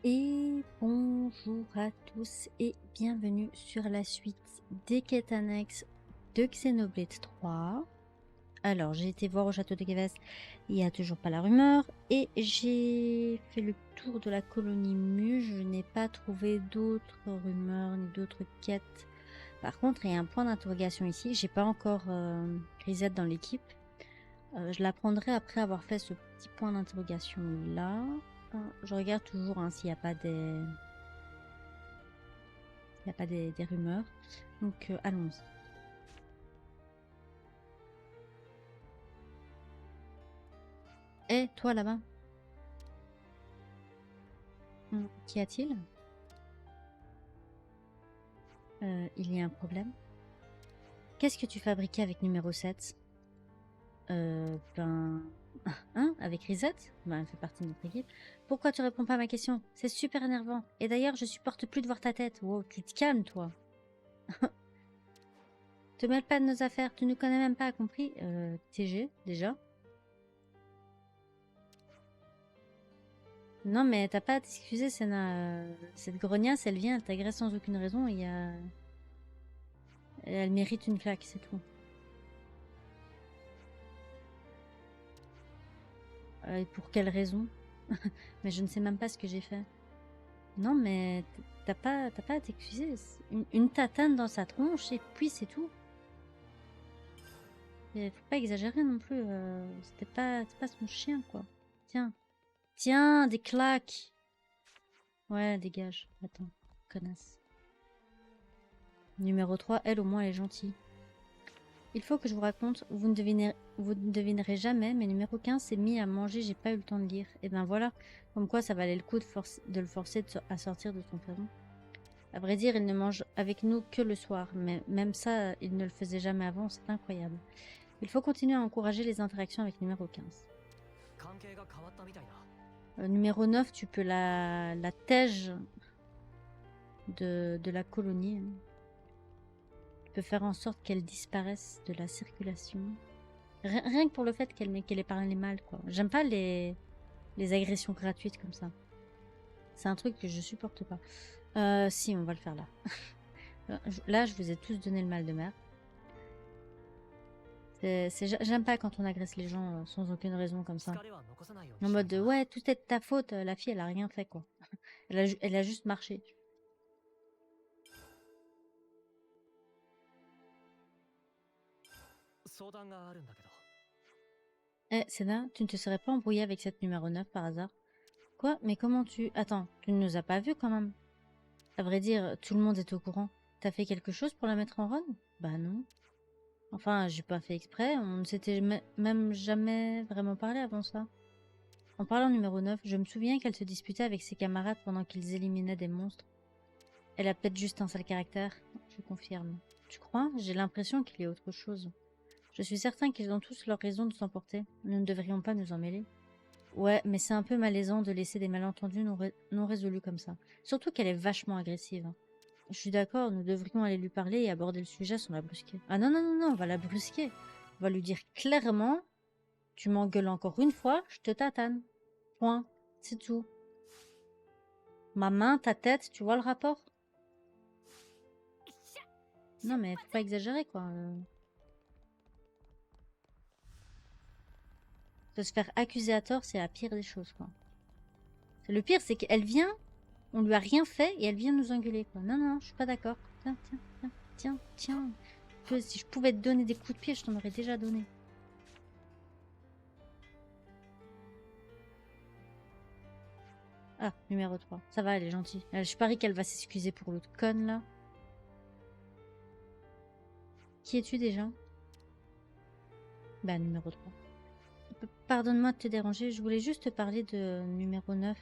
Et bonjour à tous et bienvenue sur la suite des quêtes annexes de Xenoblade 3. Alors, j'ai été voir au château de Gaves, il n'y a toujours pas la rumeur. Et j'ai fait le tour de la colonie Mu, je n'ai pas trouvé d'autres rumeurs ni d'autres quêtes. Par contre, il y a un point d'interrogation ici, j'ai pas encore Grisette dans l'équipe. Je la prendrai après avoir fait ce petit point d'interrogation là. Je regarde toujours s'il n'y a pas des rumeurs. Donc allons-y. Eh, toi là-bas. Qu'y a-t-il? Il y a un problème. Qu'est-ce que tu fabriquais avec numéro 7? Ben... Hein? Avec Risette? Ben, elle fait partie de notre équipe. Pourquoi tu réponds pas à ma question? C'est super énervant. Et d'ailleurs, je supporte plus de voir ta tête. Wow, tu te calmes, toi. Te mêle pas de nos affaires, tu ne connais même pas, compris? TG, déjà. Non, mais t'as pas à t'excuser, Senna. Cette grognasse, elle vient, elle t'agresse sans aucune raison. Elle mérite une claque, c'est tout. Et pour quelle raison? Mais je ne sais même pas ce que j'ai fait. Non, mais t'as pas à t'excuser. Une tatane dans sa tronche et puis c'est tout. Et faut pas exagérer non plus. C'était pas son chien, quoi. Tiens. Tiens, des claques. Ouais, dégage. Attends, connasse. Numéro 3, elle au moins elle est gentille. Il faut que je vous raconte, vous ne devinerez jamais, mais numéro 15 s'est mis à manger, j'ai pas eu le temps de lire. Et ben voilà, comme quoi ça valait le coup de le forcer à sortir de son prison. À vrai dire, il ne mange avec nous que le soir, mais même ça, il ne le faisait jamais avant, c'est incroyable. Il faut continuer à encourager les interactions avec numéro 15. Numéro 9, tu peux la tège de la colonie. Tu peux faire en sorte qu'elle disparaisse de la circulation. Rien que pour le fait qu'elle ait parlé mal, quoi. J'aime pas les agressions gratuites comme ça. C'est un truc que je supporte pas. Si, on va le faire là. Là, je vous ai tous donné le mal de mer. J'aime pas quand on agresse les gens sans aucune raison comme ça. En mode de, ouais, tout est de ta faute, la fille elle a rien fait quoi. Elle a juste marché. Eh, Sénat, tu ne te serais pas embrouillé avec cette numéro 9 par hasard? Quoi? Mais comment tu... Attends, tu ne nous as pas vus quand même? À vrai dire, tout le monde est au courant. T'as fait quelque chose pour la mettre en run? Bah non. Enfin, j'ai pas fait exprès, on ne s'était même jamais vraiment parlé avant ça. En parlant numéro 9, je me souviens qu'elle se disputait avec ses camarades pendant qu'ils éliminaient des monstres. Elle a peut-être juste un sale caractère, je confirme. Tu crois? J'ai l'impression qu'il y a autre chose. Je suis certain qu'ils ont tous leurs raisons de s'emporter. Nous ne devrions pas nous en mêler. Ouais, mais c'est un peu malaisant de laisser des malentendus non résolus comme ça. Surtout qu'elle est vachement agressive. Je suis d'accord, nous devrions aller lui parler et aborder le sujet sans la brusquer. Ah non, non, non, non, on va la brusquer. On va lui dire clairement, tu m'engueules encore une fois, je te tatane. Point. C'est tout. Ma main, ta tête, tu vois le rapport? Non mais faut pas exagérer quoi. De se faire accuser à tort, c'est la pire des choses quoi. Le pire c'est qu'elle vient, on lui a rien fait et elle vient nous engueuler quoi. Non, non, je suis pas d'accord. Tiens, tiens, tiens, tiens, tiens. Si je pouvais te donner des coups de pied, je t'en aurais déjà donné. Ah, numéro 3. Ça va, elle est gentille. Je parie qu'elle va s'excuser pour l'autre conne, là. Qui es-tu, déjà? Bah, numéro 3. Pardonne-moi de te déranger, je voulais juste te parler de numéro 9.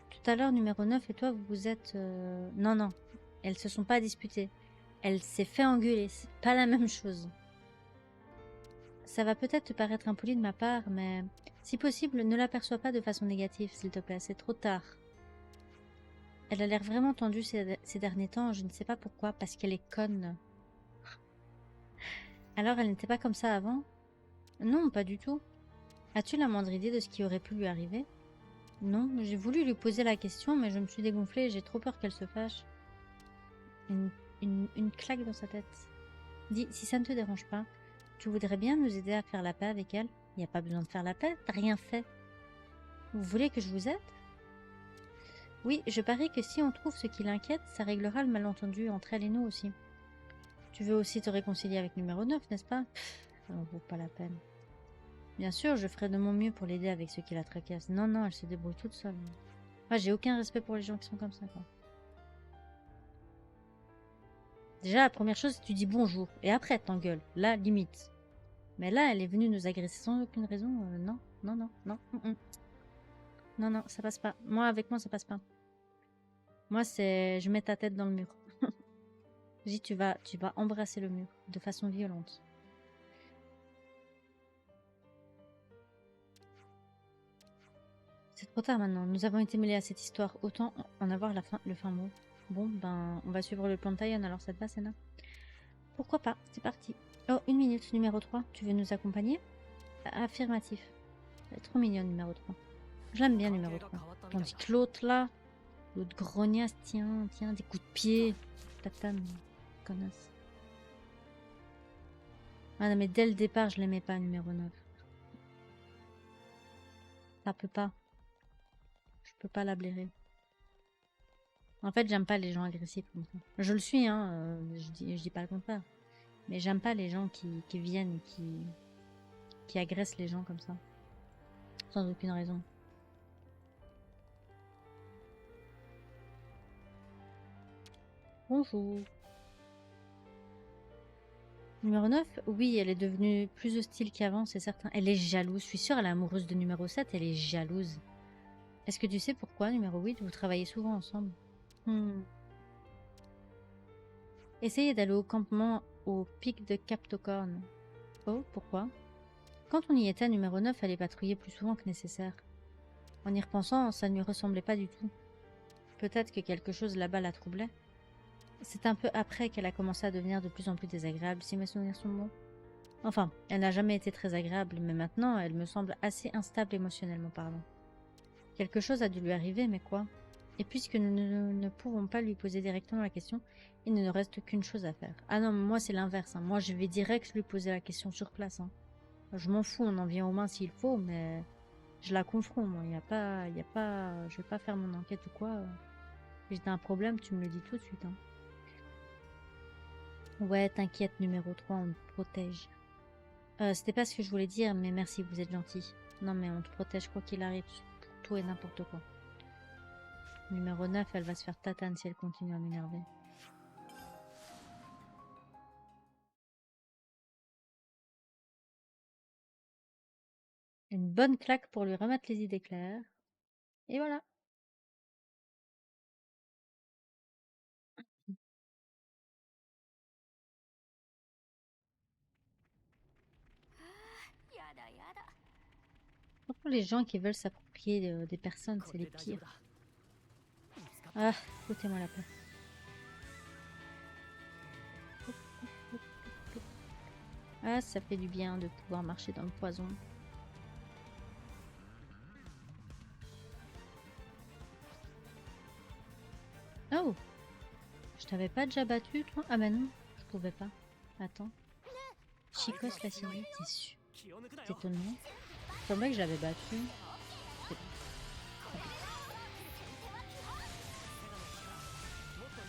Tout à l'heure, numéro 9 et toi, vous êtes... Non, non. Elles se sont pas disputées. Elle s'est fait engueuler. C'est pas la même chose. Ça va peut-être te paraître impoli de ma part, mais... Si possible, ne l'aperçois pas de façon négative, s'il te plaît. C'est trop tard. Elle a l'air vraiment tendue ces derniers temps, je ne sais pas pourquoi, parce qu'elle est conne. Alors, elle n'était pas comme ça avant? Non, pas du tout. As-tu la moindre idée de ce qui aurait pu lui arriver? Non, j'ai voulu lui poser la question, mais je me suis dégonflée et j'ai trop peur qu'elle se fâche. Une claque dans sa tête. Dis, si ça ne te dérange pas, tu voudrais bien nous aider à faire la paix avec elle? Il n'y a pas besoin de faire la paix, t'as rien fait. Vous voulez que je vous aide? Oui, je parie que si on trouve ce qui l'inquiète, ça réglera le malentendu entre elle et nous aussi. Tu veux aussi te réconcilier avec numéro 9, n'est-ce pas? Ça n'en vaut pas la peine. Bien sûr, je ferai de mon mieux pour l'aider avec ce qui la tracasse. Non, non, elle se débrouille toute seule. Moi, j'ai aucun respect pour les gens qui sont comme ça, quoi. Déjà, la première chose, c'est que tu dis bonjour. Et après, t'engueules. Là, limite. Mais là, elle est venue nous agresser sans aucune raison. Non, non, non, non. Non, non, ça passe pas. Moi, avec moi, ça passe pas. Moi, c'est... Je mets ta tête dans le mur. Je dis, tu vas embrasser le mur. De façon violente. C'est trop tard maintenant. Nous avons été mêlés à cette histoire. Autant en avoir le fin mot. Bon, ben, on va suivre le plan de Taïon. Alors, ça te va, Senna? Pourquoi pas? C'est parti. Oh, une minute, numéro 3. Tu veux nous accompagner? Affirmatif. Elle est trop mignonne, numéro 3. J'aime bien numéro 3. Tandis que l'autre, là, l'autre grognasse, tiens, des coups de pied. Tatane, connasse. Ah non, mais dès le départ, je l'aimais pas, numéro 9. Ça peut pas. Je peux pas la blairer. En fait, j'aime pas les gens agressifs comme ça. Je le suis, hein, je dis pas le contraire. Mais j'aime pas les gens qui viennent, qui agressent les gens comme ça. Sans aucune raison. Bonjour. Numéro 9, oui, elle est devenue plus hostile qu'avant, c'est certain. Elle est jalouse. Je suis sûre, elle est amoureuse de numéro 7, elle est jalouse. Est-ce que tu sais pourquoi, numéro 8, vous travaillez souvent ensemble? Essayez d'aller au campement au pic de Captocorn. Oh, pourquoi? Quand on y était, numéro 9 allait patrouiller plus souvent que nécessaire. En y repensant, ça ne lui ressemblait pas du tout. Peut-être que quelque chose là-bas la troublait. C'est un peu après qu'elle a commencé à devenir de plus en plus désagréable, si mes souvenirs sont bons. Enfin, elle n'a jamais été très agréable, mais maintenant, elle me semble assez instable émotionnellement parlant. Quelque chose a dû lui arriver, mais quoi? Et puisque nous ne pouvons pas lui poser directement la question, il ne nous reste qu'une chose à faire. Ah non, moi c'est l'inverse. Hein. Moi je vais direct lui poser la question sur place. Hein. Je m'en fous, on en vient aux mains s'il faut, mais je la confronte. Moi, je vais pas faire mon enquête ou quoi. Si t'as un problème, tu me le dis tout de suite. Hein. Ouais, t'inquiète, numéro 3, on te protège. C'était pas ce que je voulais dire, mais merci, vous êtes gentil. Non, mais on te protège quoi qu'il arrive, pour tout et n'importe quoi. Numéro 9, elle va se faire tatane si elle continue à m'énerver. Une bonne claque pour lui remettre les idées claires. Et voilà. Franchement, les gens qui veulent s'approprier des personnes, c'est les pires. Ah, foutez-moi la paix. Ah, ça fait du bien de pouvoir marcher dans le poison. Oh! Je t'avais pas déjà battu, toi? Ah bah non, je pouvais pas. Attends. Chicos l'a signé, t'es sûr? C'est étonnant. Il semblait que j'avais battu.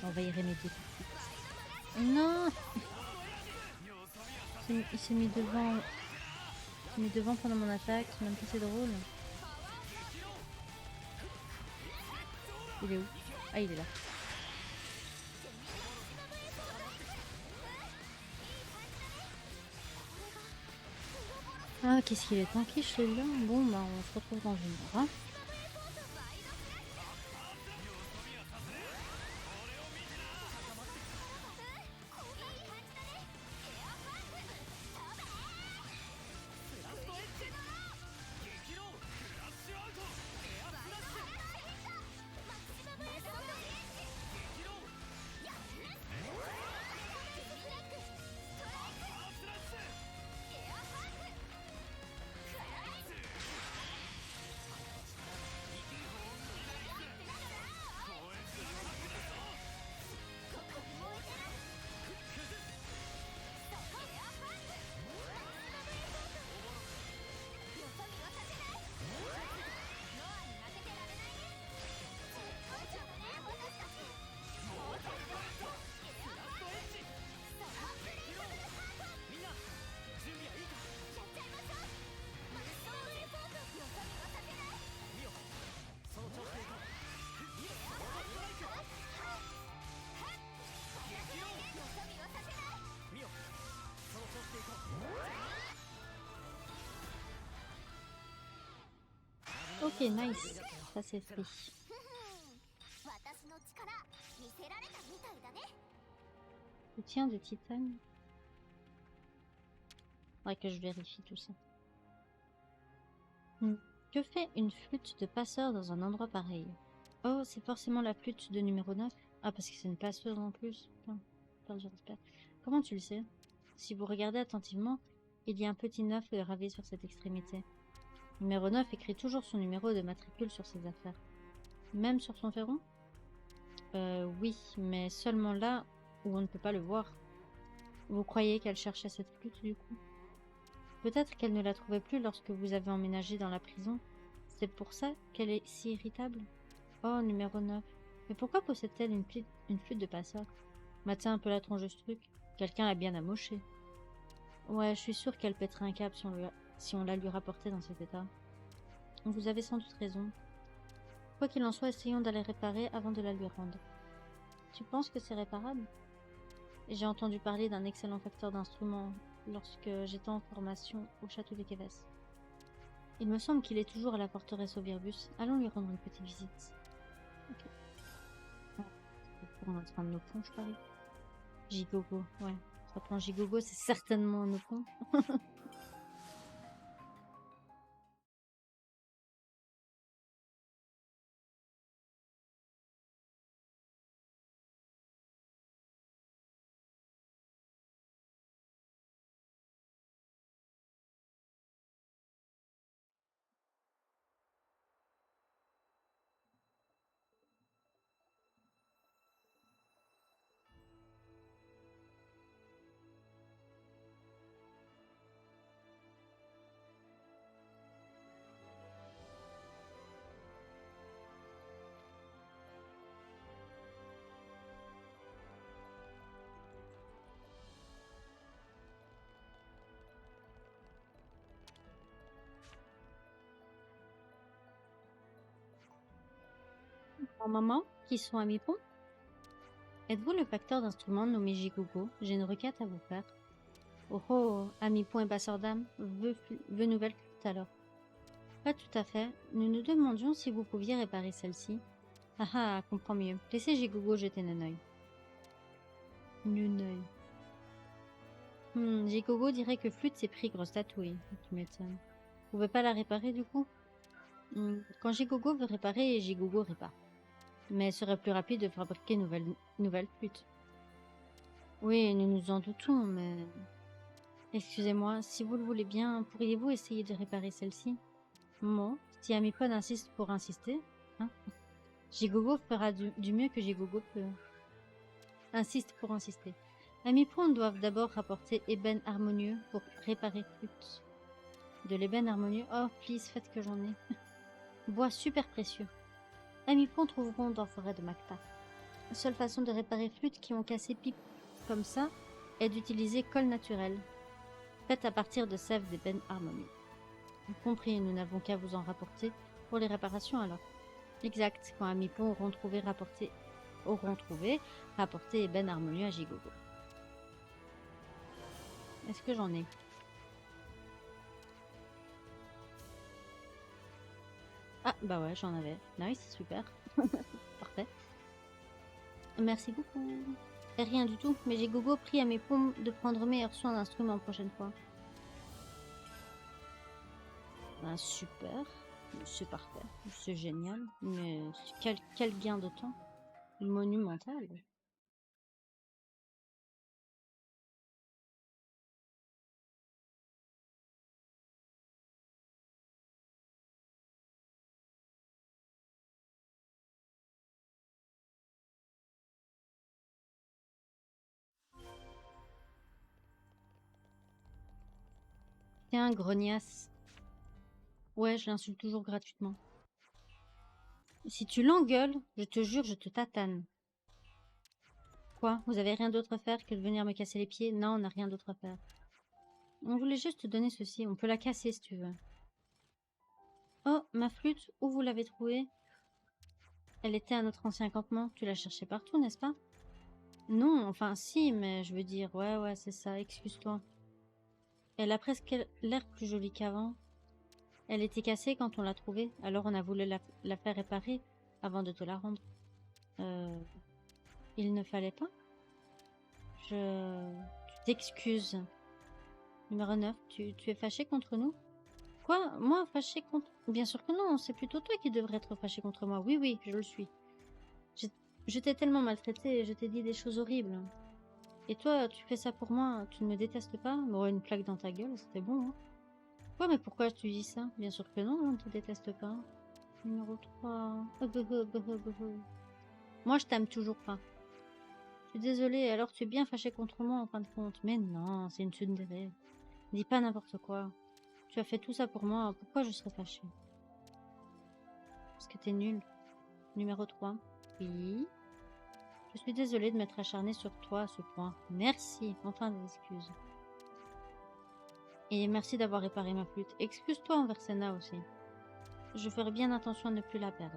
On va y remédier tout de suite. Non! Il s'est mis devant. Il s'est mis devant pendant mon attaque, même si c'est drôle. Il est où? Ah, il est là. Ah, qu'est-ce qu'il est tanky celui-là. Bon, bah, on se retrouve dans une heure. Hein. Ok, nice. Ça c'est free. Soutien de titane. Faudrait que je vérifie tout ça. Que fait une flûte de passeur dans un endroit pareil? Oh, c'est forcément la flûte de numéro 9. Ah, parce que c'est une passeuse en plus. Putain, perdu respect. Comment tu le sais? Si vous regardez attentivement, il y a un petit 9 gravé sur cette extrémité. Numéro 9 écrit toujours son numéro de matricule sur ses affaires. Même sur son ferron? Oui, mais seulement là où on ne peut pas le voir. Vous croyez qu'elle cherchait cette flûte, du coup? Peut-être qu'elle ne la trouvait plus lorsque vous avez emménagé dans la prison. C'est pour ça qu'elle est si irritable? Oh, numéro 9. Mais pourquoi possède-t-elle une flûte de passeur? Matin un peu la tronche de ce truc. Quelqu'un l'a bien amoché. Ouais, je suis sûre qu'elle pèterait un câble si on la lui rapportait dans cet état. Vous avez sans doute raison. Quoi qu'il en soit, essayons d'aller réparer avant de la lui rendre. Tu penses que c'est réparable? J'ai entendu parler d'un excellent facteur d'instruments lorsque j'étais en formation au château de Kéves. Il me semble qu'il est toujours à la forteresse Auvirbus. Allons lui rendre une petite visite. Ok. On est en train de nos ponts, je parie. Gigogo, ouais. Ça prend Gigogo, c'est certainement un Opon. En maman, qui sont à mi-pont? Êtes-vous le facteur d'instruments nommé Gigogo? J'ai une requête à vous faire. Oh oh, ami point et passeur d'âme, veux nouvelle flûte alors. Pas tout à fait. Nous nous demandions si vous pouviez réparer celle-ci. Ah ah, comprends mieux. Laissez Gigogo jeter un œil. Un œil. Gigogo dirait que flûte c'est pris grosse tatouille. Tu m'étonnes. Vous pouvez pas la réparer du coup? Quand Gigogo veut réparer, Gigogo répare. Mais ce serait plus rapide de fabriquer une nouvelle flûte. Oui, nous nous en doutons, mais... Excusez-moi, si vous le voulez bien, pourriez-vous essayer de réparer celle-ci? Bon, si Amipod insiste pour insister, hein? Gigogo fera du mieux que Gigogo peut. Insiste pour insister. Amipon doivent d'abord rapporter ébène harmonieux pour réparer flûte. De l'ébène harmonieux? Oh, please, faites que j'en ai. Bois super précieux. Amipon trouveront dans forêt de Macta. La seule façon de réparer flûtes qui ont cassé pipe comme ça est d'utiliser colle naturelle, faite à partir de sève d'ébène harmonieux. Compris, nous n'avons qu'à vous en rapporter pour les réparations alors. Exact, quand Amipon auront trouvé, rapporté ébène harmonieux à Gigogo. Est-ce que j'en ai? Ah, bah ouais, j'en avais. Nice, super. Parfait. Merci beaucoup. Et rien du tout, mais Gigogo prie à mes pompes de prendre meilleur soin d'instrument la prochaine fois. Ben, super. C'est parfait. C'est génial. Mais quel gain de temps. Monumental. Tiens, grognasse. Ouais, je l'insulte toujours gratuitement. Si tu l'engueules, je te jure, je te tatane. Quoi? Vous avez rien d'autre à faire que de venir me casser les pieds? Non, on n'a rien d'autre à faire. On voulait juste te donner ceci. On peut la casser si tu veux. Oh, ma flûte, où vous l'avez trouvée? Elle était à notre ancien campement. Tu l'as cherchée partout, n'est-ce pas? Non, enfin si, mais je veux dire, ouais, c'est ça, excuse-toi. Elle a presque l'air plus jolie qu'avant. Elle était cassée quand on l'a trouvée, alors on a voulu la faire réparer avant de te la rendre. Il ne fallait pas. Tu t'excuses. Numéro 9, tu es fâché contre nous? Quoi? Moi, fâché contre... Bien sûr que non, c'est plutôt toi qui devrais être fâché contre moi. Oui, oui, je le suis. Je t'ai tellement maltraité, je t'ai dit des choses horribles. Et toi, tu fais ça pour moi, tu ne me détestes pas? Bon, une plaque dans ta gueule, c'était bon, hein? Ouais, mais pourquoi tu dis ça? Bien sûr que non, on ne te déteste pas. Numéro 3. Moi, je t'aime toujours pas. Je suis désolée, alors tu es bien fâché contre moi en fin de compte. Mais non, c'est une tsundere. Dis pas n'importe quoi. Tu as fait tout ça pour moi, pourquoi je serais fâchée? Parce que t'es nul. Numéro 3. Oui. Je suis désolée de m'être acharnée sur toi à ce point. Merci, enfin des excuses. Et merci d'avoir réparé ma flûte. Excuse-toi envers Senna aussi. Je ferai bien attention à ne plus la perdre.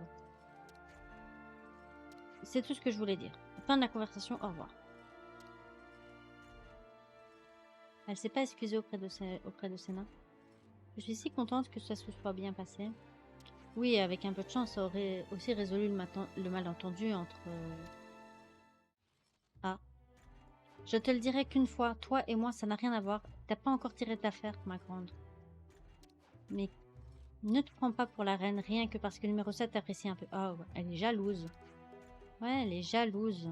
C'est tout ce que je voulais dire. Fin de la conversation, au revoir. Elle s'est pas excusée auprès de Senna. Je suis si contente que ça se soit bien passé. Oui, avec un peu de chance, ça aurait aussi résolu le malentendu entre... Ah. Je te le dirai qu'une fois, toi et moi, ça n'a rien à voir. T'as pas encore tiré d'affaire, ma grande. Mais ne te prends pas pour la reine, rien que parce que le numéro 7 t'apprécie un peu. Oh, ouais, elle est jalouse. Ouais, elle est jalouse.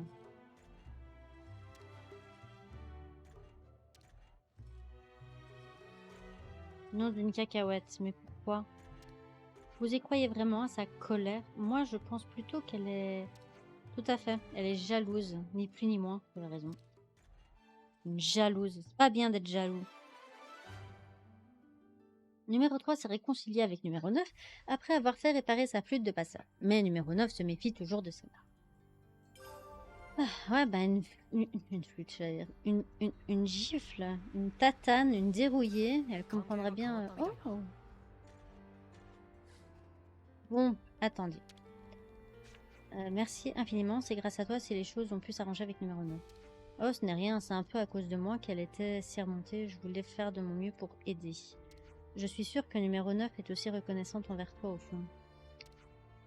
Nom d'une cacahuète, mais pourquoi? Vous y croyez vraiment à sa colère? Moi, je pense plutôt qu'elle est... Tout à fait, elle est jalouse, ni plus ni moins, vous avez raison. Une jalouse, c'est pas bien d'être jaloux. Numéro 3 s'est réconcilié avec numéro 9 après avoir fait réparer sa flûte de passeur. Mais numéro 9 se méfie toujours de Senna. Ah, ouais, bah une flûte, j'allais dire. Une gifle, une tatane, une dérouillée, elle comprendrait bien... Oh! Bon, attendez. Merci infiniment, c'est grâce à toi si les choses ont pu s'arranger avec numéro 9. Oh, ce n'est rien, c'est un peu à cause de moi qu'elle était si remontée, je voulais faire de mon mieux pour aider. Je suis sûre que numéro 9 est aussi reconnaissante envers toi au fond.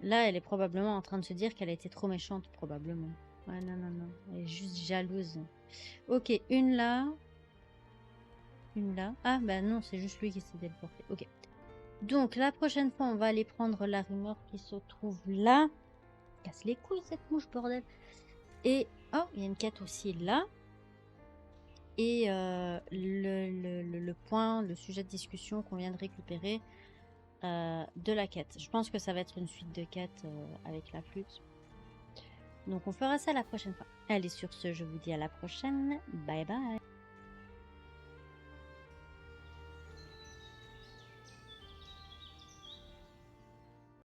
Là, elle est probablement en train de se dire qu'elle a été trop méchante, probablement. Ouais, non, non, non, elle est juste jalouse. Ok, une là. Une là. Ah, bah non, c'est juste lui qui s'est téléporté. Ok. Donc, la prochaine fois, on va aller prendre la rumeur qui se trouve là. Casse les couilles, cette mouche, bordel. Et... Oh, il y a une quête aussi là. Et le point, le sujet de discussion qu'on vient de récupérer de la quête. Je pense que ça va être une suite de quêtes avec la flûte. Donc on fera ça la prochaine fois. Allez, sur ce, je vous dis à la prochaine. Bye bye.